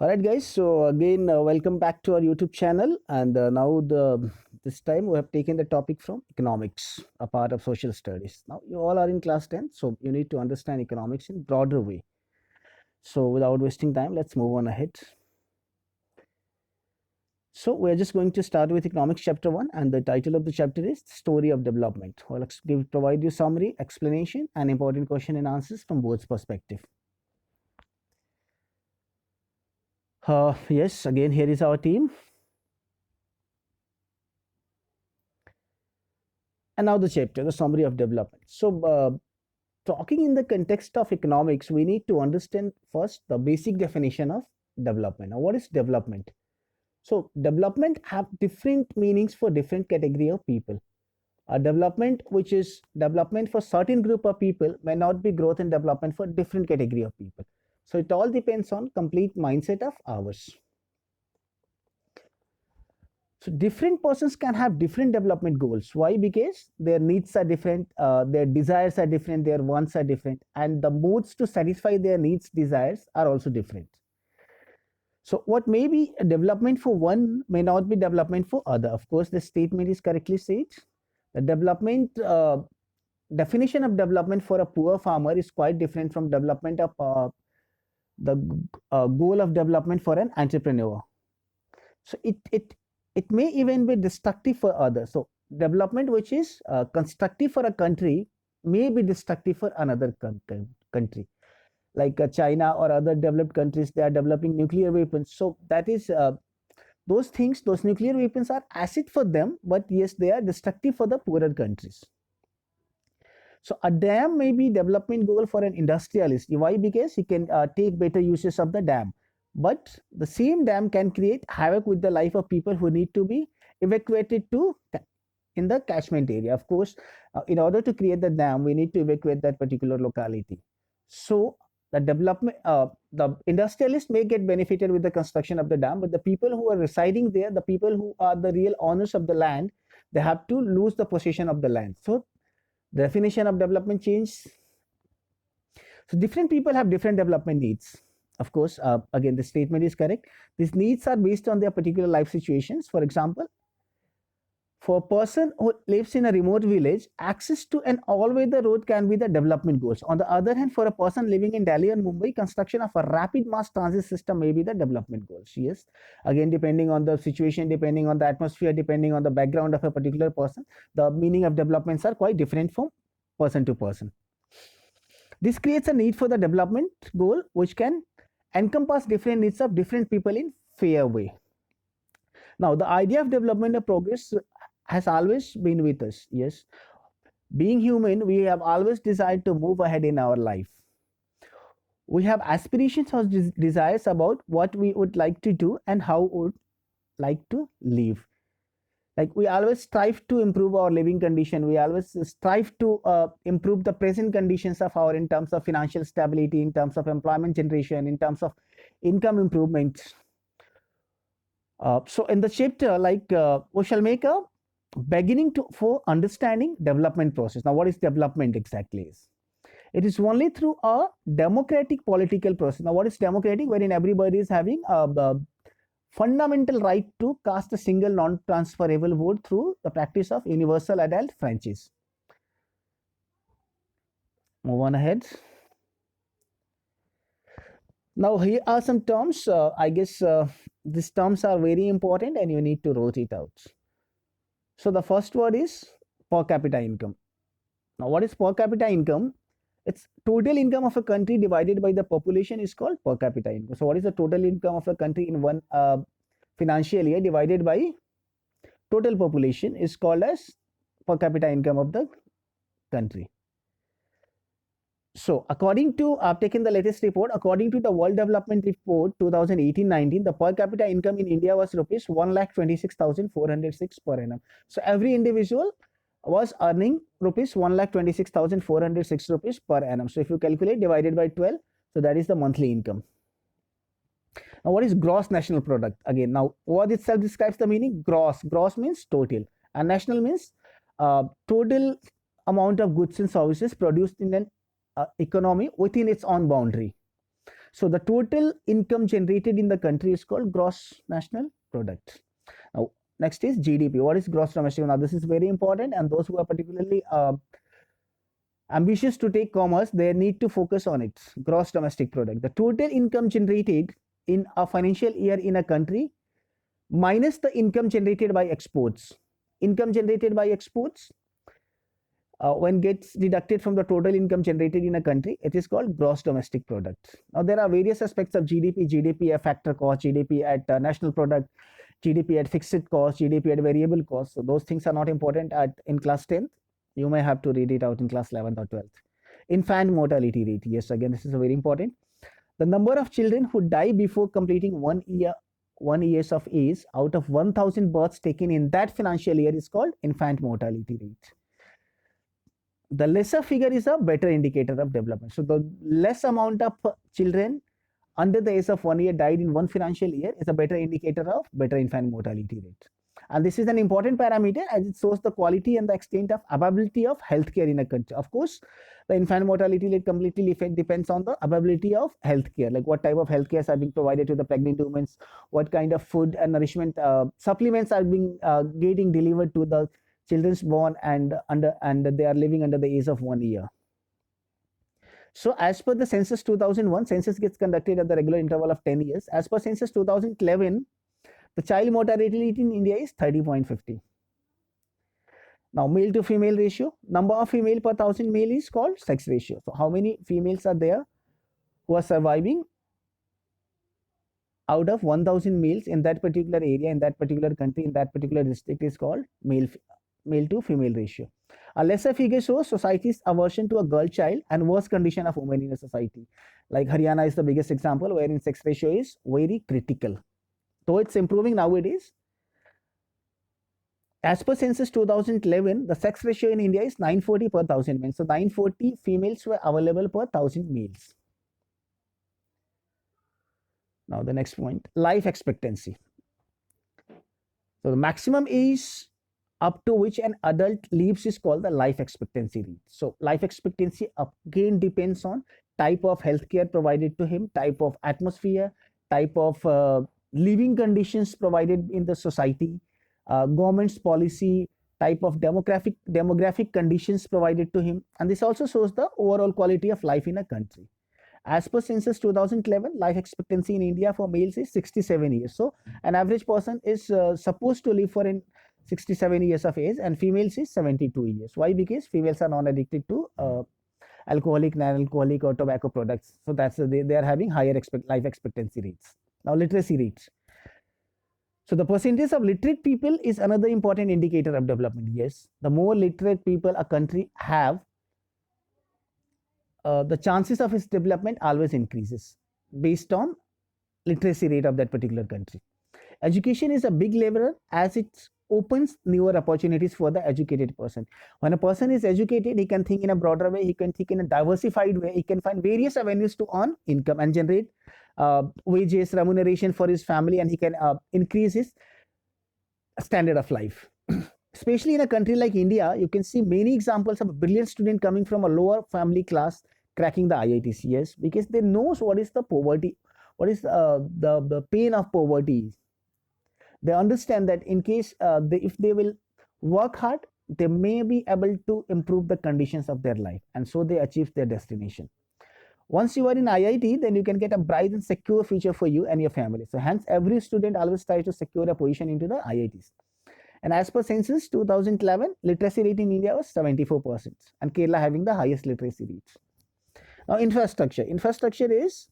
All right, guys. So again, welcome back to our YouTube channel. And now this time we have taken the topic from economics, a part of social studies. Now you all are in class 10, so you need to understand economics in broader way. So without wasting time, let's move on ahead. So we're just going to start with economics chapter 1, and the title of the chapter is Story of Development. I'll provide you summary, explanation, and important question and answers from both perspective. Yes, again, here is our team. And now the chapter, the summary of development. So, talking in the context of economics, we need to understand first the basic definition of development. Now, what is development? So, development have different meanings for different category of people. A development which is development for certain group of people may not be growth and development for different category of people. So, it all depends on complete mindset of ours. So different persons can have different development goals. Why? Because their needs are different, their desires are different, their wants are different, and the modes to satisfy their needs, desires are also different. So what may be a development for one may not be development for other. Of course, the statement is correctly said. The development definition of development for a poor farmer is quite different from development of the goal of development for an entrepreneur. So it may even be destructive for others. So development which is constructive for a country may be destructive for another country, like China or other developed countries. They are developing nuclear weapons. So that is those things. Those nuclear weapons are asset for them, but yes, they are destructive for the poorer countries. So a dam may be development goal for an industrialist. Why? Because he can take better uses of the dam. But the same dam can create havoc with the life of people who need to be evacuated to in the catchment area. Of course, in order to create the dam, we need to evacuate that particular locality. So the industrialist may get benefited with the construction of the dam, but the people who are residing there, the people who are the real owners of the land, they have to lose the possession of the land. So definition of development change. So different people have different development needs. Of course, again, the statement is correct. These needs are based on their particular life situations. For example, for a person who lives in a remote village, access to an all-weather road can be the development goals. On the other hand, for a person living in Delhi or Mumbai, construction of a rapid mass transit system may be the development goals. Yes, again, depending on the situation, depending on the atmosphere, depending on the background of a particular person, the meaning of developments are quite different from person to person. This creates a need for the development goal, which can encompass different needs of different people in fair way. Now, the idea of development of progress has always been with us. Yes, being human, we have always desired to move ahead in our life. We have aspirations or desires about what we would like to do and how we would like to live. Like we always strive to improve our living condition. We always strive to improve the present conditions of our, in terms of financial stability, in terms of employment generation, in terms of income improvement. So in the chapter, like we shall make a beginning to for understanding development process. Now, what is development exactly is? It is only through a democratic political process. Now, what is democratic? Wherein everybody is having a fundamental right to cast a single non-transferable vote through the practice of universal adult franchise. Move on ahead. Now, here are some terms. I guess these terms are very important and you need to write it out. So the first word is per capita income. Now, what is per capita income? It's total income of a country divided by the population is called per capita income. So what is the total income of a country in one financial year divided by total population is called as per capita income of the country. So according to, I've taken the latest report, according to the World Development Report 2018-19, the per capita income in India was rupees 1,26,406 per annum. So every individual was earning rupees 1,26,406 rupees per annum. So if you calculate divided by 12, so that is the monthly income. Now, what is gross national product? Again, now what itself describes the meaning. Gross. Gross means total, and national means total amount of goods and services produced in an economy within its own boundary. So the total income generated in the country is called gross national product. Now, next is GDP. What is gross domestic? Now, this is very important, and those who are particularly ambitious to take commerce, they need to focus on its gross domestic product. The total income generated in a financial year in a country minus the income generated by exports. Income generated by exports, when gets deducted from the total income generated in a country, it is called gross domestic product. Now, there are various aspects of GDP, GDP at factor cost, GDP at national product, GDP at fixed cost, GDP at variable cost. So those things are not important in class 10th. You may have to read it out in class 11th or 12th. Infant mortality rate. Yes, again, this is very important. The number of children who die before completing 1 years of age out of 1,000 births taken in that financial year is called infant mortality rate. The lesser figure is a better indicator of development. So the less amount of children under the age of 1 year died in one financial year is a better indicator of better infant mortality rate. And this is an important parameter as it shows the quality and the extent of availability of healthcare in a country. Of course, the infant mortality rate completely depends on the availability of healthcare, like what type of healthcare are being provided to the pregnant women, what kind of food and nourishment supplements are being getting delivered to the children's born and they are living under the age of 1 year. So as per the census 2001, census gets conducted at the regular interval of 10 years. As per census 2011, the child mortality rate in India is 30.50. Now, male to female ratio, number of female per thousand male is called sex ratio. So how many females are there who are surviving out of 1,000 males in that particular area, in that particular country, in that particular district is called male to female ratio. A lesser figure shows society's aversion to a girl child and worse condition of women in a society. Like Haryana is the biggest example wherein sex ratio is very critical. Though it's improving nowadays. As per census 2011, the sex ratio in India is 940 per 1,000 men. So 940 females were available per 1,000 males. Now the next point, life expectancy. So the maximum age up to which an adult lives is called the life expectancy rate. So life expectancy again depends on type of healthcare provided to him, type of atmosphere, type of living conditions provided in the society, government's policy, type of demographic conditions provided to him, and this also shows the overall quality of life in a country. As per census 2011, life expectancy in India for males is 67 years. So an average person is supposed to live for 67 years of age, and females is 72 years. Why? Because females are non-addicted to alcoholic, non-alcoholic or tobacco products. So that's they are having higher life expectancy rates. Now literacy rates. So the percentage of literate people is another important indicator of development. Yes, the more literate people a country have, the chances of its development always increases based on literacy rate of that particular country. Education is a big lever as it opens newer opportunities for the educated person. When a person is educated, he can think in a broader way, he can think in a diversified way, he can find various avenues to earn income and generate wages, remuneration for his family, and he can increase his standard of life. Especially in a country like India, you can see many examples of a brilliant student coming from a lower family class cracking the IITs. Yes, because they knows what is the poverty, what is the pain of poverty. They understand that in case if they will work hard, they may be able to improve the conditions of their life, and so they achieve their destination. Once you are in IIT, then you can get a bright and secure future for you and your family. So hence, every student always tries to secure a position into the IITs. And as per census 2011, literacy rate in India was 74%, and Kerala having the highest literacy rates. Now, infrastructure. Infrastructure is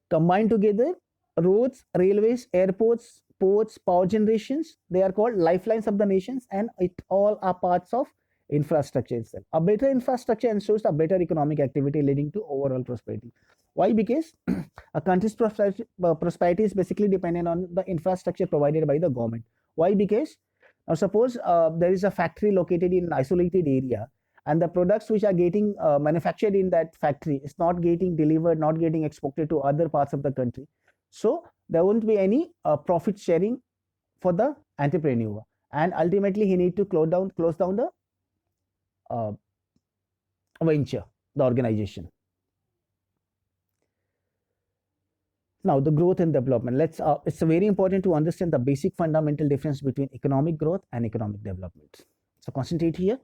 combined together roads, railways, airports, ports, power generations. They are called lifelines of the nations, and it all are parts of infrastructure itself. A better infrastructure ensures a better economic activity leading to overall prosperity. Why? Because a country's prosperity is basically dependent on the infrastructure provided by the government. Why? Because now suppose there is a factory located in an isolated area, and the products which are getting manufactured in that factory is not getting delivered, not getting exported to other parts of the country. So there won't be any profit sharing for the entrepreneur, and ultimately he need to close down the venture, the organization. Now, the growth and development. It's very important to understand the basic fundamental difference between economic growth and economic development. So, concentrate here.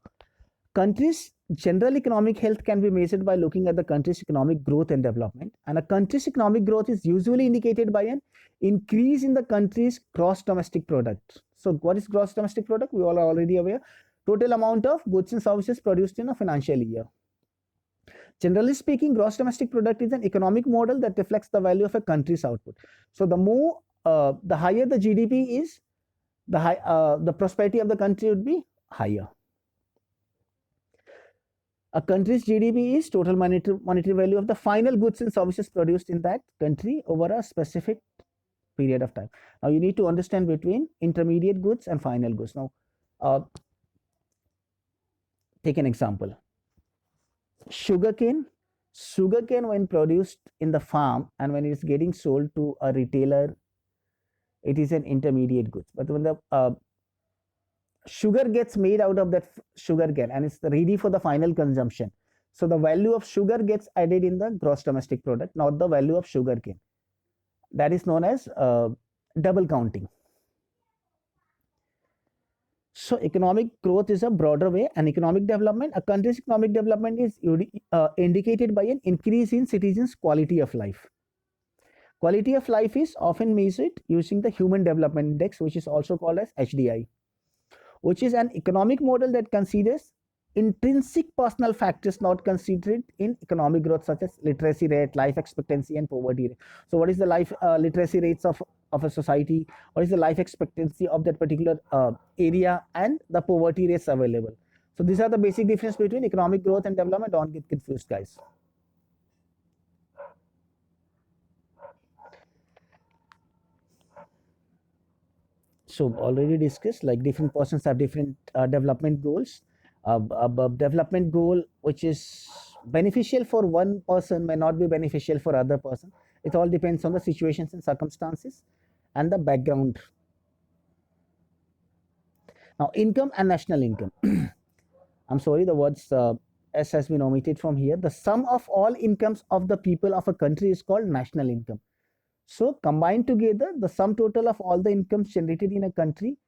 Countries' general economic health can be measured by looking at the country's economic growth and development. And a country's economic growth is usually indicated by an increase in the country's gross domestic product. So, what is gross domestic product? We all are already aware. Total amount of goods and services produced in a financial year. Generally speaking, gross domestic product is an economic model that reflects the value of a country's output. So, the higher the GDP is, the prosperity of the country would be higher. A country's GDP is total monetary value of the final goods and services produced in that country over a specific period of time. Now, you need to understand between intermediate goods and final goods. Now, take an example. Sugarcane when produced in the farm and when it is getting sold to a retailer, it is an intermediate goods. But when the sugar gets made out of that sugarcane and it's ready for the final consumption, so the value of sugar gets added in the gross domestic product, not the value of sugarcane. That is known as double counting. So, economic growth is a broader way, and economic development, a country's economic development is indicated by an increase in citizens' quality of life. Quality of life is often measured using the Human Development Index, which is also called as HDI, which is an economic model that considers intrinsic personal factors not considered in economic growth, such as literacy rate, life expectancy, and poverty rate. So, what is the life literacy rates of a society? What is the life expectancy of that particular area, and the poverty rates available? So, these are the basic difference between economic growth and development. Don't get confused, guys. So, already discussed, like different persons have different development goals. A development goal which is beneficial for one person may not be beneficial for other person. It all depends on the situations and circumstances and the background. Now, income and national income. I'm sorry, the words S has been omitted from here. The sum of all incomes of the people of a country is called national income. So, combined together, the sum total of all the incomes generated in a country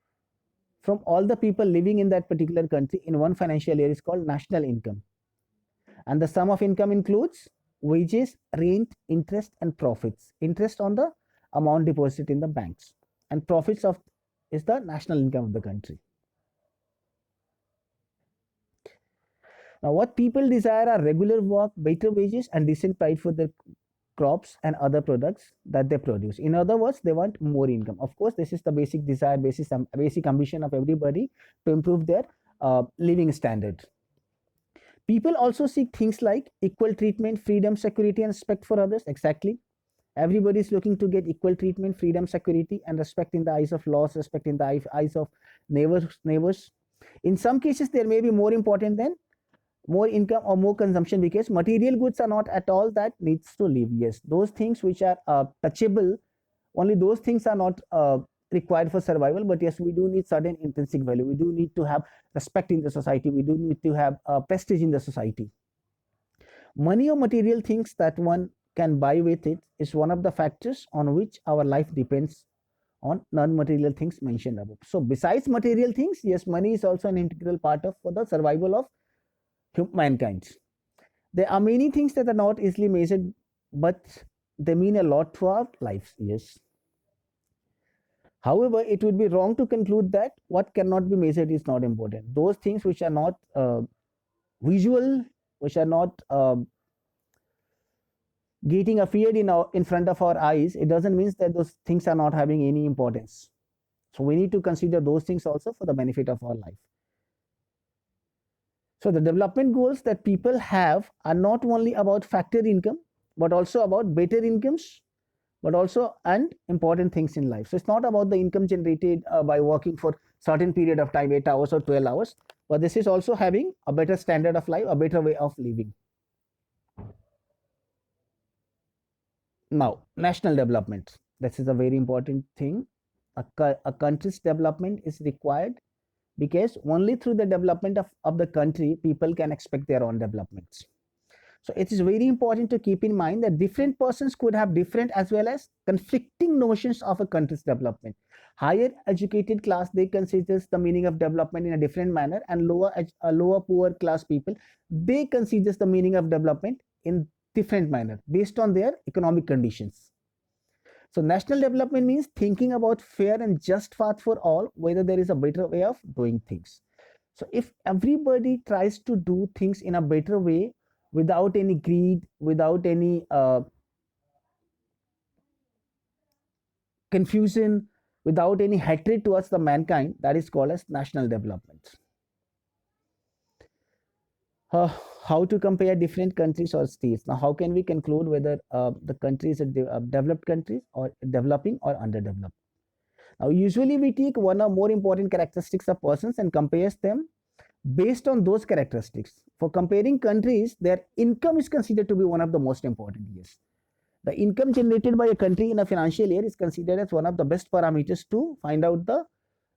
from all the people living in that particular country in one financial year is called national income. And the sum of income includes wages, rent, interest, and profits. Interest on the amount deposited in the banks, and profits is the national income of the country. Now, what people desire are regular work, better wages, and decent price for their crops and other products that they produce. In other words, they want more income. Of course, this is the basic desire, basic ambition of everybody to improve their living standard. People also seek things like equal treatment, freedom, security, and respect for others. Exactly. Everybody is looking to get equal treatment, freedom, security, and respect in the eyes of laws, respect in the eyes of neighbors. In some cases, there may be more important than more income or more consumption, because material goods are not at all that needs to live. Yes, those things which are touchable, only those things are not required for survival. But yes, we do need certain intrinsic value. We do need to have respect in the society. We do need to have prestige in the society. Money or material things that one can buy with it is one of the factors on which our life depends on non-material things mentioned above. So besides material things, yes, money is also an integral part of for the survival of mankind. There are many things that are not easily measured, but they mean a lot to our lives. Yes. However, it would be wrong to conclude that what cannot be measured is not important. Those things which are not visual, which are not getting appeared in front of our eyes, it doesn't mean that those things are not having any importance. So we need to consider those things also for the benefit of our life. So the development goals that people have are not only about factor income, but also about better incomes, but also and important things in life. So it's not about the income generated by working for certain period of time, 8 hours or 12 hours, but this is also having a better standard of life, a better way of living. Now, national development. This is a very important thing. A country's development is required because only through the development of the country, people can expect their own developments. So it is very important to keep in mind that different persons could have different as well as conflicting notions of a country's development. Higher educated class, they consider the meaning of development in a different manner, and lower poor class people, they consider the meaning of development in different manner based on their economic conditions. So national development means thinking about fair and just path for all, whether there is a better way of doing things. So if everybody tries to do things in a better way without any greed, without any confusion, without any hatred towards the mankind, that is called as national development. Uh, how to compare different countries or states? Now, how can we conclude whether the country is a developed country or developing or underdeveloped? Now, usually we take one or more important characteristics of persons and compares them based on those characteristics. For comparing countries, their income is considered to be one of the most important. Yes, the income generated by a country in a financial year is considered as one of the best parameters to find out the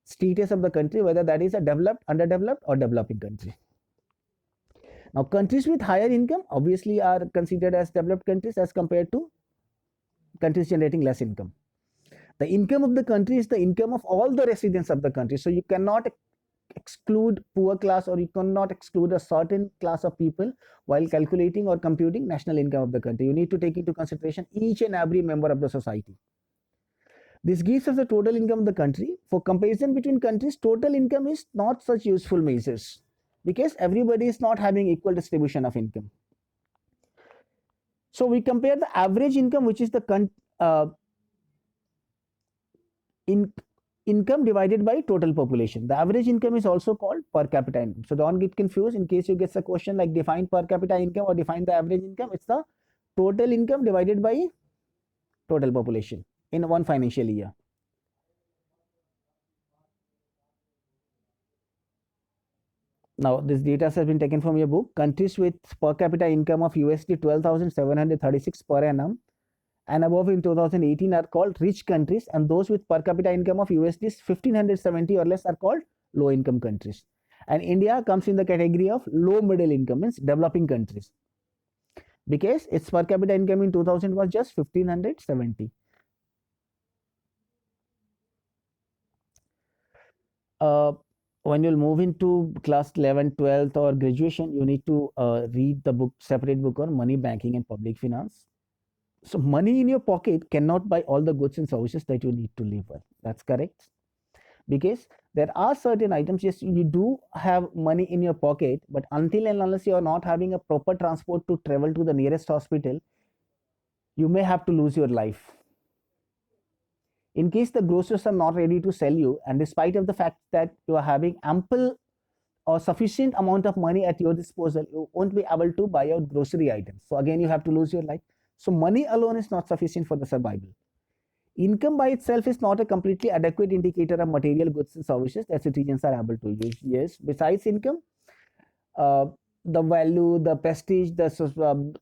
status of the country, whether that is a developed, underdeveloped, or developing country. Now, countries with higher income obviously are considered as developed countries as compared to countries generating less income. The income of the country is the income of all the residents of the country. So you cannot exclude poor class, or you cannot exclude a certain class of people while calculating or computing national income of the country. You need to take into consideration each and every member of the society. This gives us the total income of the country. For comparison between countries, total income is not such useful measures because everybody is not having equal distribution of income. So we compare the average income, which is the income divided by total population. The average income is also called per capita income. So don't get confused in case you get a question like define per capita income or define the average income. It's the total income divided by total population in one financial year. Now, this data has been taken from your book. Countries with per capita income of USD 12,736 per annum and above in 2018 are called rich countries, and those with per capita income of USD 1570 or less are called low income countries. And India comes in the category of low middle income, means developing countries, because its per capita income in 2000 was just 1570. When you'll move into class 11, 12th or graduation, you need to read the book, separate book on money, banking and public finance. So money in your pocket cannot buy all the goods and services that you need to live well. That's correct. Because there are certain items, yes, you do have money in your pocket, but until and unless you are not having a proper transport to travel to the nearest hospital, you may have to lose your life. In case the grocers are not ready to sell you, and despite of the fact that you are having ample or sufficient amount of money at your disposal, you won't be able to buy out grocery items. So again, you have to lose your life. So money alone is not sufficient for the survival. Income by itself is not a completely adequate indicator of material goods and services that citizens are able to use. Yes, besides income, the value, the prestige, the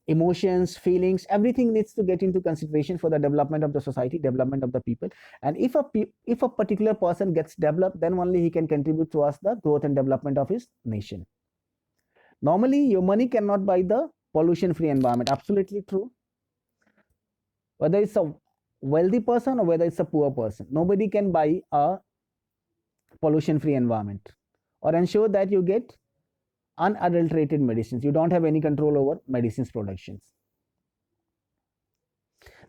emotions, feelings, everything needs to get into consideration for the development of the society, development of the people. And if a particular person gets developed, then only he can contribute towards the growth and development of his nation. Normally, your money cannot buy the pollution-free environment. Absolutely true. Whether it's a wealthy person or whether it's a poor person, nobody can buy a pollution-free environment or ensure that you get unadulterated medicines. You don't have any control over medicines productions.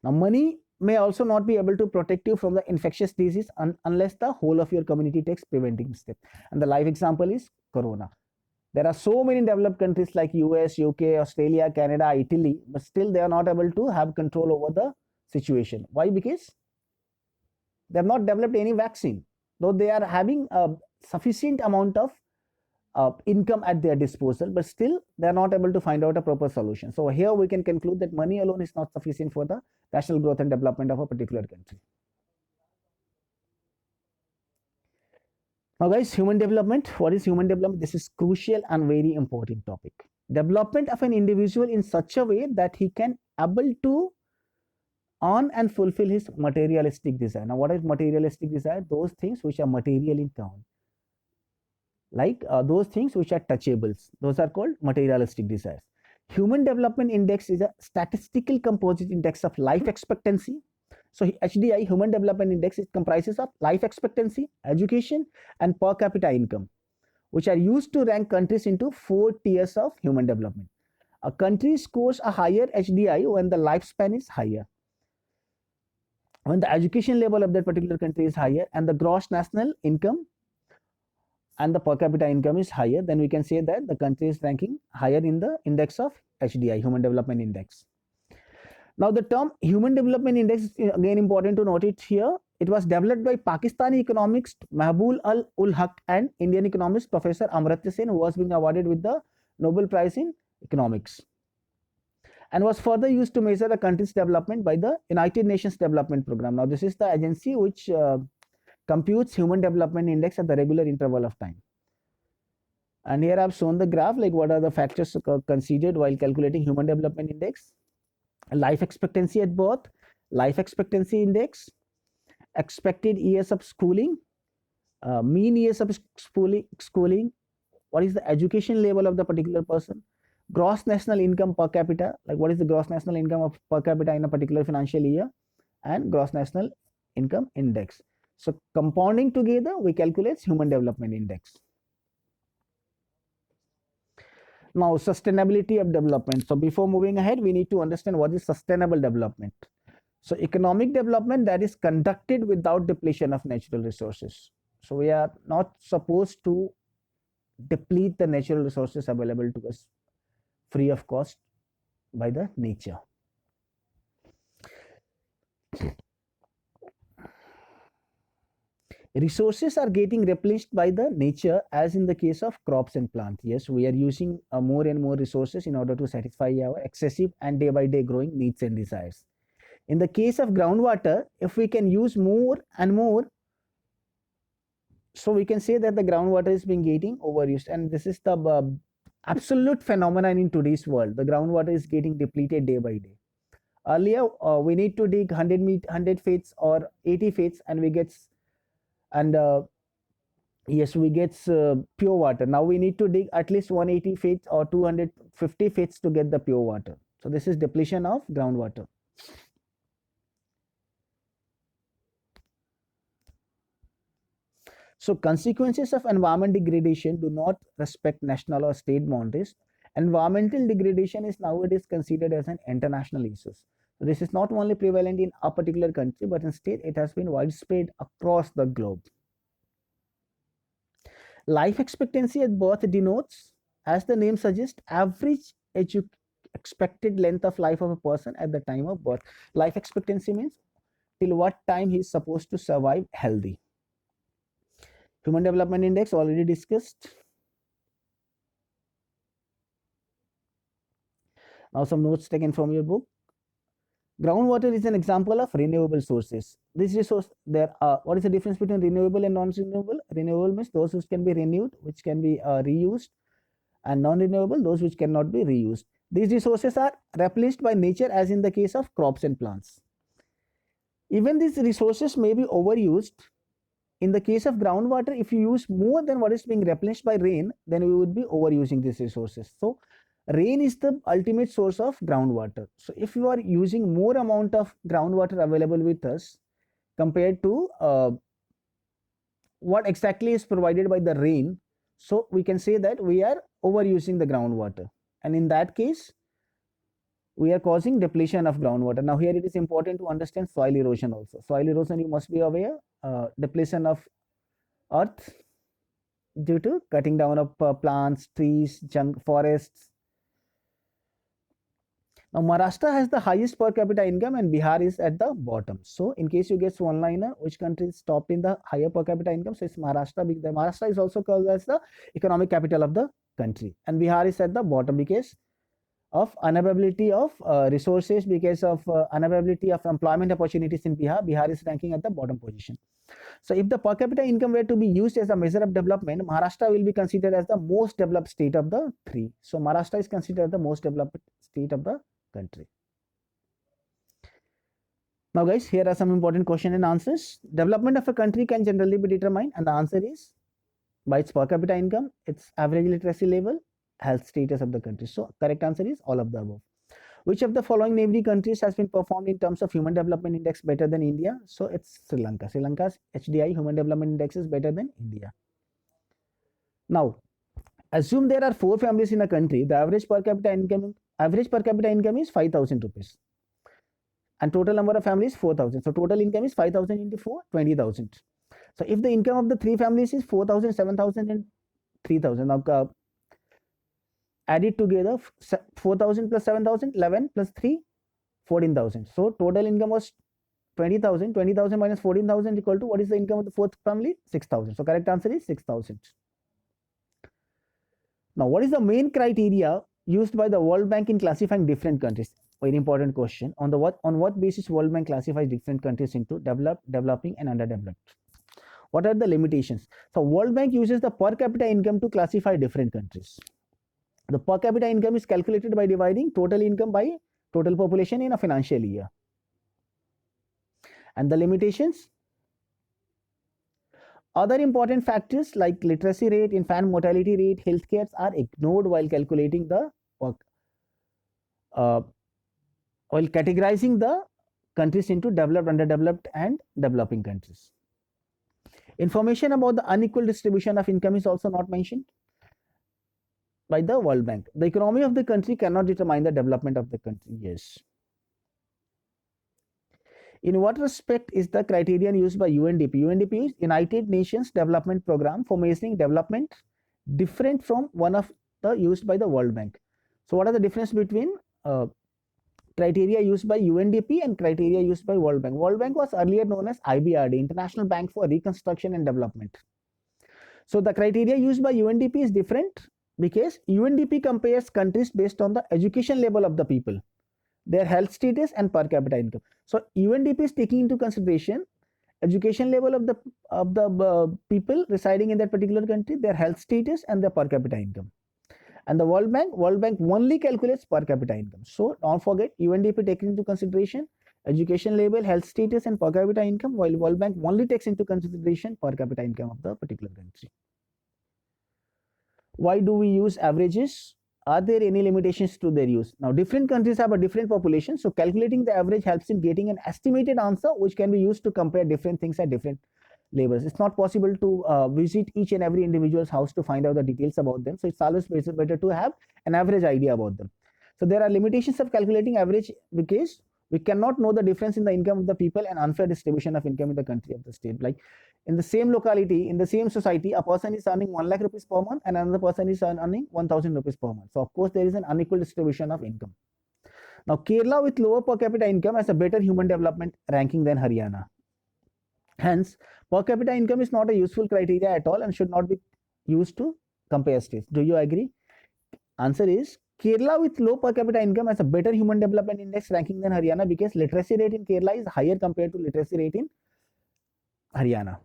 Now, money may also not be able to protect you from the infectious disease unless the whole of your community takes preventing steps. And the live example is Corona. There are so many developed countries like US, UK, Australia, Canada, Italy, but still they are not able to have control over the situation. Why? Because they have not developed any vaccine, though they are having a sufficient amount of income at their disposal, but still they are not able to find out a proper solution. So here we can conclude that money alone is not sufficient for the national growth and development of a particular country. Now guys, human development. What is human development? This is crucial and very important topic. Development of an individual in such a way that he can able to earn and fulfill his materialistic desire. Now what is materialistic desire? Those things which are material in count, like those things which are touchables, those are called materialistic desires. Human Development Index is a statistical composite index of life expectancy. So HDI, Human Development Index, it comprises of life expectancy, education, and per capita income, which are used to rank countries into 4 tiers of human development. A country scores a higher HDI when the lifespan is higher, when the education level of that particular country is higher, and the gross national income and the per capita income is higher, then we can say that the country is ranking higher in the index of HDI, Human Development Index. Now, the term Human Development Index is again important to note it here. It was developed by Pakistani economist Mahbub ul Haq and Indian economist Professor Amartya Sen, who was being awarded with the Nobel Prize in Economics, and was further used to measure a country's development by the United Nations Development Program. Now, this is the agency which computes Human Development Index at the regular interval of time. And here I've shown the graph, like what are the factors considered while calculating Human Development Index. Life expectancy at birth, life expectancy index, expected years of schooling, mean years of schooling, what is the education level of the particular person, gross national income per capita, like what is the gross national income of per capita in a particular financial year, and gross national income index. So compounding together, we calculate Human Development Index. Now, sustainability of development. So before moving ahead, we need to understand what is sustainable development. So economic development that is conducted without depletion of natural resources. So we are not supposed to deplete the natural resources available to us free of cost by the nature. Resources are getting replenished by the nature, as in the case of crops and plants. Yes, we are using more and more resources in order to satisfy our excessive and day by day growing needs and desires. In the case of groundwater, if we can use more and more, so we can say that the groundwater is being getting overused, and this is the absolute phenomenon in today's world. The groundwater is getting depleted day by day. Earlier, we need to dig 100 feet or 80 feet, and we get pure water. Now we need to dig at least 180 feet or 250 feet to get the pure water. So this is depletion of groundwater. So consequences of environment degradation do not respect national or state boundaries. Environmental degradation is nowadays considered as an international issue. So this is not only prevalent in a particular country, but instead it has been widespread across the globe. Life expectancy at birth denotes, as the name suggests, average expected length of life of a person at the time of birth. Life expectancy means till what time he is supposed to survive healthy. Human Development Index already discussed. Now some notes taken from your book. Groundwater is an example of renewable sources. This resource, what is the difference between renewable and non-renewable? Renewable means those which can be renewed, which can be reused, and non-renewable, those which cannot be reused. These resources are replenished by nature, as in the case of crops and plants. Even these resources may be overused. In the case of groundwater, if you use more than what is being replenished by rain, then we would be overusing these resources. So rain is the ultimate source of groundwater. So if you are using more amount of groundwater available with us compared to what exactly is provided by the rain, so we can say that we are overusing the groundwater, and in that case we are causing depletion of groundwater. Now here it is important to understand soil erosion also. Soil erosion, you must be aware, depletion of earth due to cutting down of plants, trees, forests. Now Maharashtra has the highest per capita income and Bihar is at the bottom. So in case you get one liner, which country is topped in the higher per capita income? So it's Maharashtra. Maharashtra is also called as the economic capital of the country, and Bihar is at the bottom because of unavailability of resources, because of unavailability of employment opportunities in Bihar. Bihar is ranking at the bottom position. So if the per capita income were to be used as a measure of development, Maharashtra will be considered as the most developed state of the three. So Maharashtra is considered the most developed state of the country. Now guys, here are some important question and answers. Development of a country can generally be determined, and the answer is by its per capita income, its average literacy level, health status of the country. So correct answer is all of the above. Which of the following neighboring countries has been performed in terms of Human Development Index better than India? So it's Sri Lanka. Sri Lanka's HDI, Human Development Index, is better than India. Now, assume there are 4 families in a country. The average per capita income is 5,000 rupees, and total number of families 4,000. So total income is 5,000 into 4, 20,000. So if the income of the 3 families is 4,000, 7,000, and 3,000, now add it together. 4,000 plus 7,000, 11 plus 3, 14,000. So total income was 20,000. 20,000 minus 14,000 equal to what is the income of the 4th family? 6,000. So correct answer is 6,000. Now, what is the main criteria used by the World Bank in classifying different countries? Very important question. On what basis World Bank classifies different countries into developed, developing, and underdeveloped? What are the limitations? So World Bank uses the per capita income to classify different countries. The per capita income is calculated by dividing total income by total population in a financial year. And the limitations? Other important factors like literacy rate, infant mortality rate, healthcare are ignored while calculating the while categorizing the countries into developed, underdeveloped, and developing countries. Information about the unequal distribution of income is also not mentioned by the World Bank. The economy of the country cannot determine the development of the country. Yes. In what respect is the criterion used by UNDP? UNDP is United Nations Development Program for measuring development different from one of the used by the World Bank. So what are the difference between criteria used by UNDP and criteria used by World Bank? World Bank was earlier known as IBRD, International Bank for Reconstruction and Development. So the criteria used by UNDP is different because UNDP compares countries based on the education level of the people, their health status, and per capita income. So UNDP is taking into consideration education level of the people residing in that particular country, their health status, and their per capita income. And the World Bank only calculates per capita income. So don't forget, UNDP taking into consideration education level, health status, and per capita income, while World Bank only takes into consideration per capita income of the particular country. Why do we use averages? Are there any limitations to their use? Now, different countries have a different population, so calculating the average helps in getting an estimated answer which can be used to compare different things at different levels. It's not possible to visit each and every individual's house to find out the details about them, so it's always better to have an average idea about them. So there are limitations of calculating average because we cannot know the difference in the income of the people and unfair distribution of income in the country of the state. Like in the same locality, in the same society, a person is earning 1 lakh rupees per month and another person is earning 1,000 rupees per month. So of course there is an unequal distribution of income. Now Kerala with lower per capita income has a better human development ranking than Haryana. Hence, per capita income is not a useful criteria at all and should not be used to compare states. Do you agree? Answer is Kerala with low per capita income has a better human development index ranking than Haryana because literacy rate in Kerala is higher compared to literacy rate in Haryana.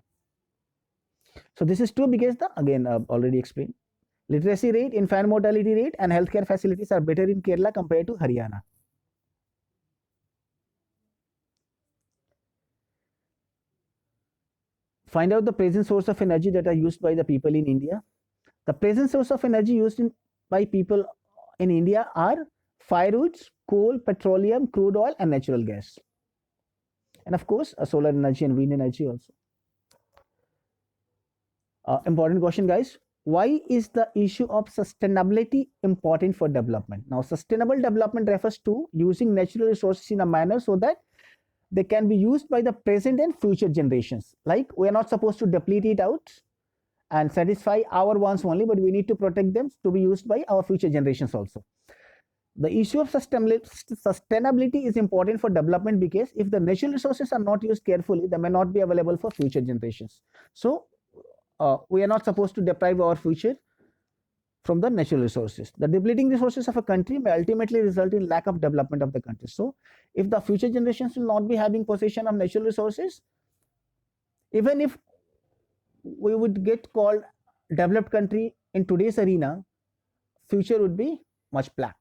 So this is true because again already explained. Literacy rate, infant mortality rate, and healthcare facilities are better in Kerala compared to Haryana. Find out the present source of energy that are used by the people in India. The present source of energy used by people in India are firewoods, coal, petroleum, crude oil, and natural gas. And of course, solar energy and wind energy also. Important question, guys. Why is the issue of sustainability important for development? Now, sustainable development refers to using natural resources in a manner so that they can be used by the present and future generations. Like we are not supposed to deplete it out and satisfy our wants only, but we need to protect them to be used by our future generations also. The issue of sustainability is important for development because if the natural resources are not used carefully, they may not be available for future generations. So we are not supposed to deprive our future from the natural resources. The depleting resources of a country may ultimately result in lack of development of the country. So if the future generations will not be having possession of natural resources, even if we would get called developed country in today's arena, future would be much black.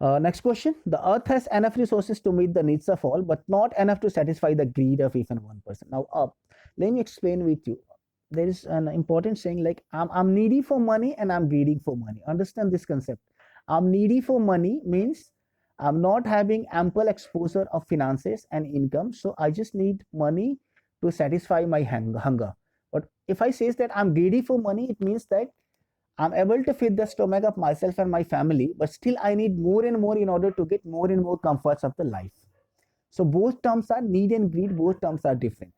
Next question. The earth has enough resources to meet the needs of all, but not enough to satisfy the greed of even one person. Now, let me explain with you. there is an important saying like I'm needy for money and I'm greedy for money. Understand this concept. I'm needy for money means I'm not having ample exposure of finances and income, so I just need money to satisfy my hunger. But if I says that I'm greedy for money, it means that I'm able to feed the stomach of myself and my family, but still I need more and more in order to get more and more comforts of the life. So both terms are need and greed, both terms are different.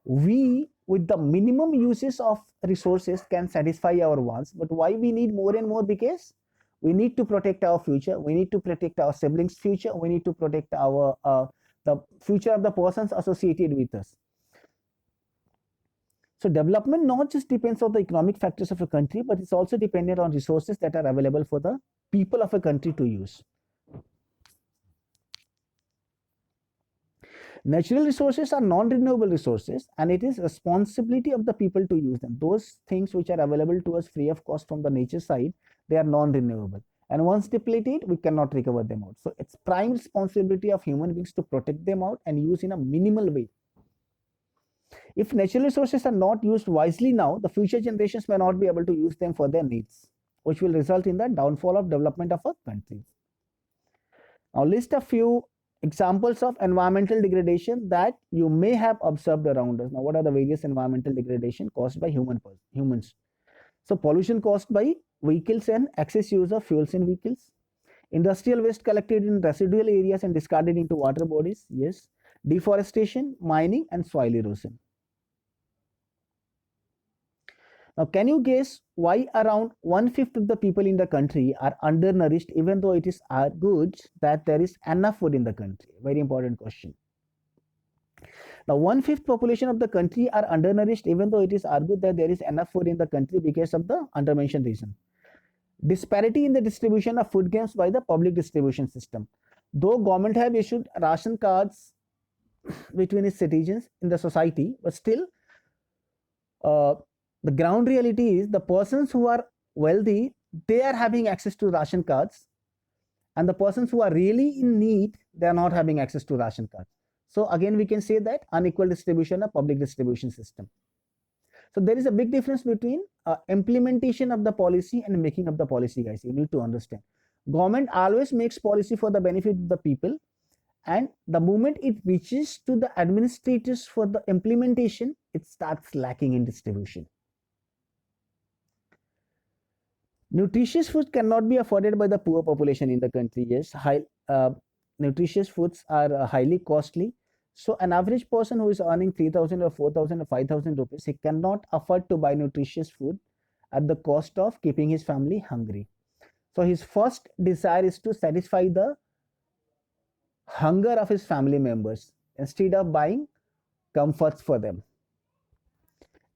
We, with the minimum uses of resources, can satisfy our wants, but why we need more and more? Because we need to protect our future, we need to protect our siblings' future, we need to protect our the future of the persons associated with us. So development not just depends on the economic factors of a country, but it's also dependent on resources that are available for the people of a country to use. Natural resources are non-renewable resources, and it is responsibility of the people to use them. Those things which are available to us free of cost from the nature side, they are non-renewable. And once depleted, we cannot recover them out. So it's prime responsibility of human beings to protect them out and use in a minimal way. If natural resources are not used wisely now, the future generations may not be able to use them for their needs, which will result in the downfall of development of a country. Now, list a few examples of environmental degradation that you may have observed around us. Now, what are the various environmental degradation caused by humans? So, pollution caused by vehicles and excess use of fuels in vehicles. Industrial waste collected in residual areas and discarded into water bodies. Yes. Deforestation, mining, and soil erosion. Now, can you guess why around one-fifth of the people in the country are undernourished, even though it is argued that there is enough food in the country? Very important question. Now, one-fifth population of the country are undernourished, even though it is argued that there is enough food in the country because of the undermentioned reason. Disparity in the distribution of food grains by the public distribution system. Though government have issued ration cards between its citizens in the society, but still uh, the ground reality is the persons who are wealthy, they are having access to ration cards, and the persons who are really in need, they are not having access to ration cards. So again, we can say that unequal distribution of public distribution system. So there is a big difference between implementation of the policy and making of the policy, guys. You need to understand. Government always makes policy for the benefit of the people, and the moment it reaches to the administrators for the implementation, it starts lacking in distribution. Nutritious food cannot be afforded by the poor population in the country. Yes, nutritious foods are highly costly. So an average person who is earning 3,000 or 4,000 or 5,000 rupees, he cannot afford to buy nutritious food at the cost of keeping his family hungry. So his first desire is to satisfy the hunger of his family members instead of buying comforts for them.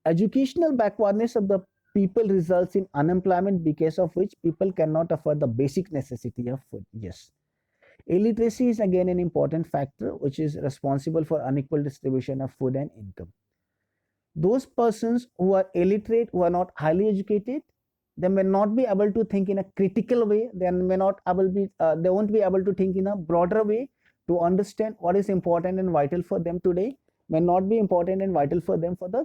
Educational backwardness of the people results in unemployment, because of which people cannot afford the basic necessity of food. Yes. Illiteracy is again an important factor which is responsible for unequal distribution of food and income. Those persons who are illiterate, who are not highly educated, they may not be able to think in a critical way. They may not able be. They won't be able to think in a broader way to understand what is important and vital for them today. May not be important and vital for them for the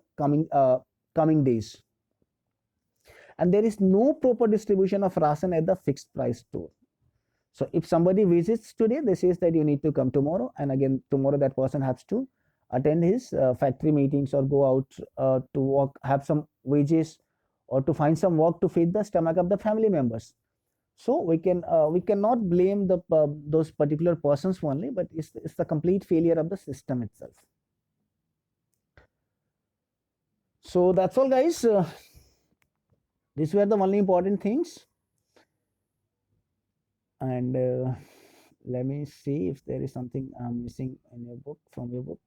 coming days. And there is no proper distribution of ration at the fixed price store. So if somebody visits today, they says that you need to come tomorrow, and again tomorrow that person has to attend his factory meetings or go out to work, have some wages, or to find some work to feed the stomach of the family members. So we cannot blame the those particular persons only, but it's the complete failure of the system itself. So that's all, guys. These were the only important things, and let me see if there is something I'm missing in your book, from your book.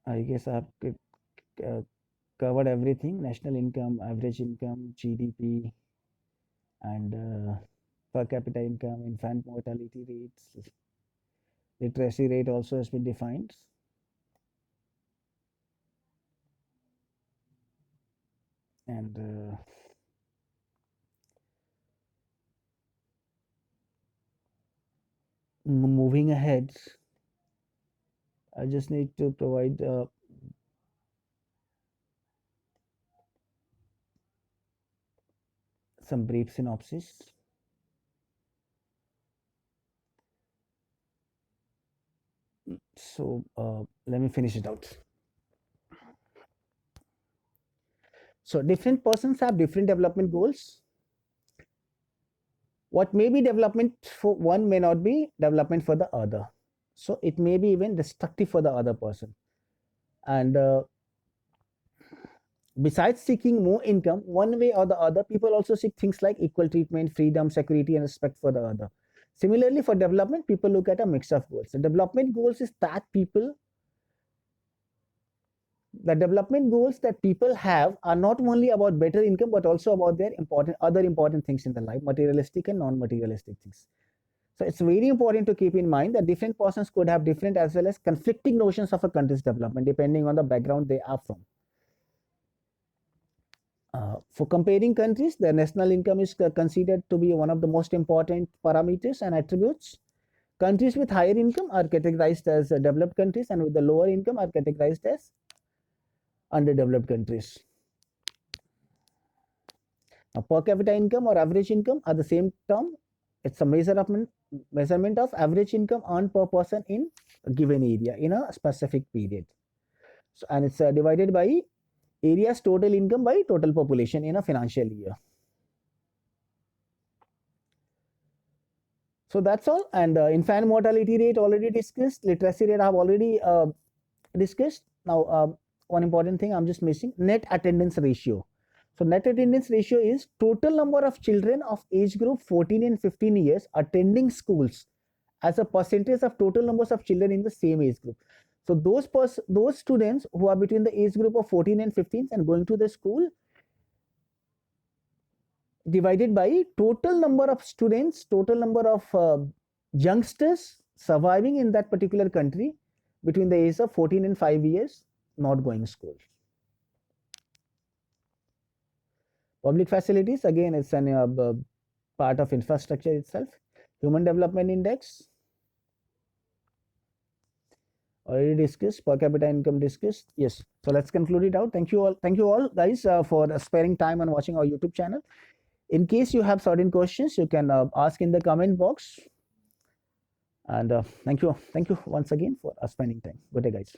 I guess I've uh, covered everything: national income, average income, GDP, and per capita income, infant mortality rates, literacy rate also has been defined. And Moving ahead, I just need to provide some brief synopsis. So let me finish it out. So different persons have different development goals. What may be development for one may not be development for the other. So it may be even destructive for the other person. And besides seeking more income, one way or the other, people also seek things like equal treatment, freedom, security, and respect for the other. Similarly, for development, people look at a mix of goals. The development goals is that people the development goals that people have are not only about better income but also about their important things in the life, materialistic and non-materialistic things. So it's very important to keep in mind that different persons could have different as well as conflicting notions of a country's development depending on the background they are from. For comparing countries, the national income is considered to be one of the most important parameters and attributes. Countries with higher income are categorized as developed countries, and with the lower income are categorized as underdeveloped countries. Per capita income or average income are the same term. It's a measurement of average income earned per person in a given area in a specific period. So, and it's divided by area's total income by total population in a financial year. So that's all. And infant mortality rate already discussed. Literacy rate I have already discussed. Now, one important thing I'm just missing: net attendance ratio. So net attendance ratio is total number of children of age group 14 and 15 years attending schools as a percentage of total numbers of children in the same age group. So those students who are between the age group of 14 and 15 and going to the school divided by total number of students, total number of youngsters surviving in that particular country between the age of 14 and 5 years not going to school. Public facilities, again, it's an part of infrastructure itself. Human Development Index, already discussed. Per capita income discussed. Yes. So let's conclude it out. Thank you all guys for sparing time and watching our YouTube channel. In case you have certain questions, you can ask in the comment box. And thank you once again for spending time. Good day, guys.